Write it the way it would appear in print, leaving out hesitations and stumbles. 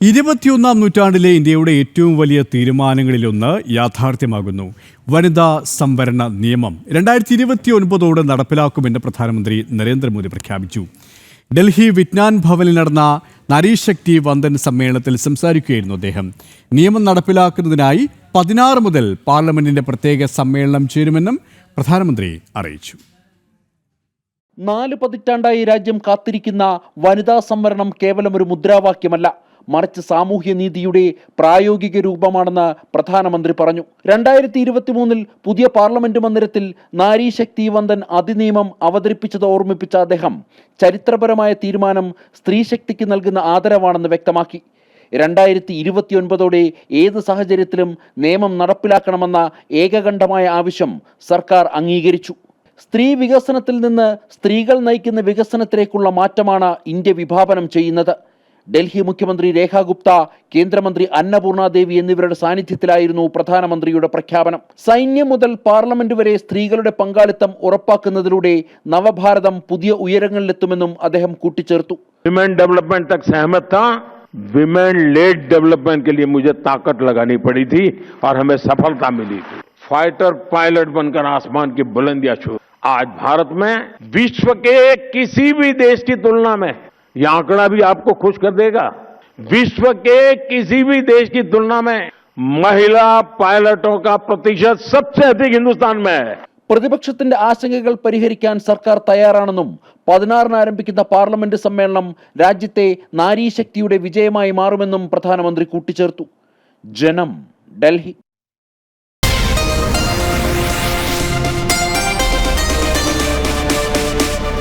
21-ാം നൂറ്റാണ്ടിലെ ഇന്ത്യയുടെ ഏറ്റവും വലിയ തീരുമാനങ്ങളിലൊന്ന് യാഥാർത്ഥ്യമാകുന്നു. വനിതാ സംവരണ നിയമം 2029 നടപ്പിലാക്കുമെന്ന് പ്രധാനമന്ത്രി നരേന്ദ്രമോദി പ്രഖ്യാപിച്ചു. ഡൽഹി വിജ്ഞാൻ ഭവനിൽ നടന്ന നാരീശക്തി വന്ദൻ സമ്മേളനത്തിൽ സംസാരിക്കുകയായിരുന്നു അദ്ദേഹം. നിയമം നടപ്പിലാക്കുന്നതിനായി 16 മുതൽ പാർലമെന്റിന്റെ പ്രത്യേക സമ്മേളനം ചേരുമെന്നും പ്രധാനമന്ത്രി അറിയിച്ചു. 4 പതിറ്റാണ്ടായി രാജ്യം കാത്തിരിക്കുന്ന വനിതാ സംവരണം കേവലം ഒരു മുദ്രാവാക്യമല്ല, മറിച്ച് സാമൂഹ്യനീതിയുടെ പ്രായോഗിക രൂപമാണെന്ന് പ്രധാനമന്ത്രി പറഞ്ഞു. 2023 പുതിയ പാർലമെന്റ് മന്ദിരത്തിൽ നാരീശക്തി വന്ദൻ അതിനിയമം അവതരിപ്പിച്ചത് ഓർമ്മിപ്പിച്ച അദ്ദേഹം ചരിത്രപരമായ തീരുമാനം സ്ത്രീശക്തിക്ക് നൽകുന്ന ആദരവാണെന്ന് വ്യക്തമാക്കി. 2029 ഏത് സാഹചര്യത്തിലും നിയമം നടപ്പിലാക്കണമെന്ന ഏകകണ്ഠമായ ആവശ്യം സർക്കാർ അംഗീകരിച്ചു. സ്ത്രീ വികസനത്തിൽ നിന്ന് സ്ത്രീകൾ നയിക്കുന്ന വികസനത്തിലേക്കുള്ള മാറ്റമാണ് ഇന്ത്യ വിഭാവനം ചെയ്യുന്നത്. ഡൽഹി മുഖ്യമന്ത്രി രേഖ ഗുപ്ത, കേന്ദ്രമന്ത്രി അന്നപൂർണ ദേവി എന്നിവരുടെ സാന്നിധ്യത്തിലായിരുന്നു പ്രധാനമന്ത്രിയുടെ പ്രഖ്യാപനം. സൈന്യം മുതൽ പാർലമെന്റ് വരെ സ്ത്രീകളുടെ പങ്കാളിത്തം ഉറപ്പാക്കുന്നതിലൂടെ നവഭാരതം പുതിയ ഉയരങ്ങളിലെത്തുമെന്നും അദ്ദേഹം കൂട്ടിച്ചേർത്തു. विमेन डेवलपमेंट तक सहमत था, विमेन लेड डेवलपमेंट के लिए मुझे ताकत लगानी पड़ी थी और हमें सफलता मिली थी. फाइटर पायलट बनकर आसमान की बुलंदियां छू. आज भारत में विश्व के किसी भी देश की तुलना में, यह आंकड़ा भी आपको खुश कर देगा, विश्व के किसी भी देश की तुलना में महिला पायलटों का प्रतिशत सबसे अधिक हिंदुस्तान में है. പ്രതിപക്ഷത്തിന്റെ ആശങ്കകൾ പരിഹരിക്കാൻ സർക്കാർ തയ്യാറാണെന്നും 16 ആരംഭിക്കുന്ന പാർലമെന്റ് സമ്മേളനം രാജ്യത്തെ നാരീശക്തിയുടെ വിജയമായി മാറുമെന്നും പ്രധാനമന്ത്രി കൂട്ടിച്ചേർത്തു. ജനം, ഡൽഹി.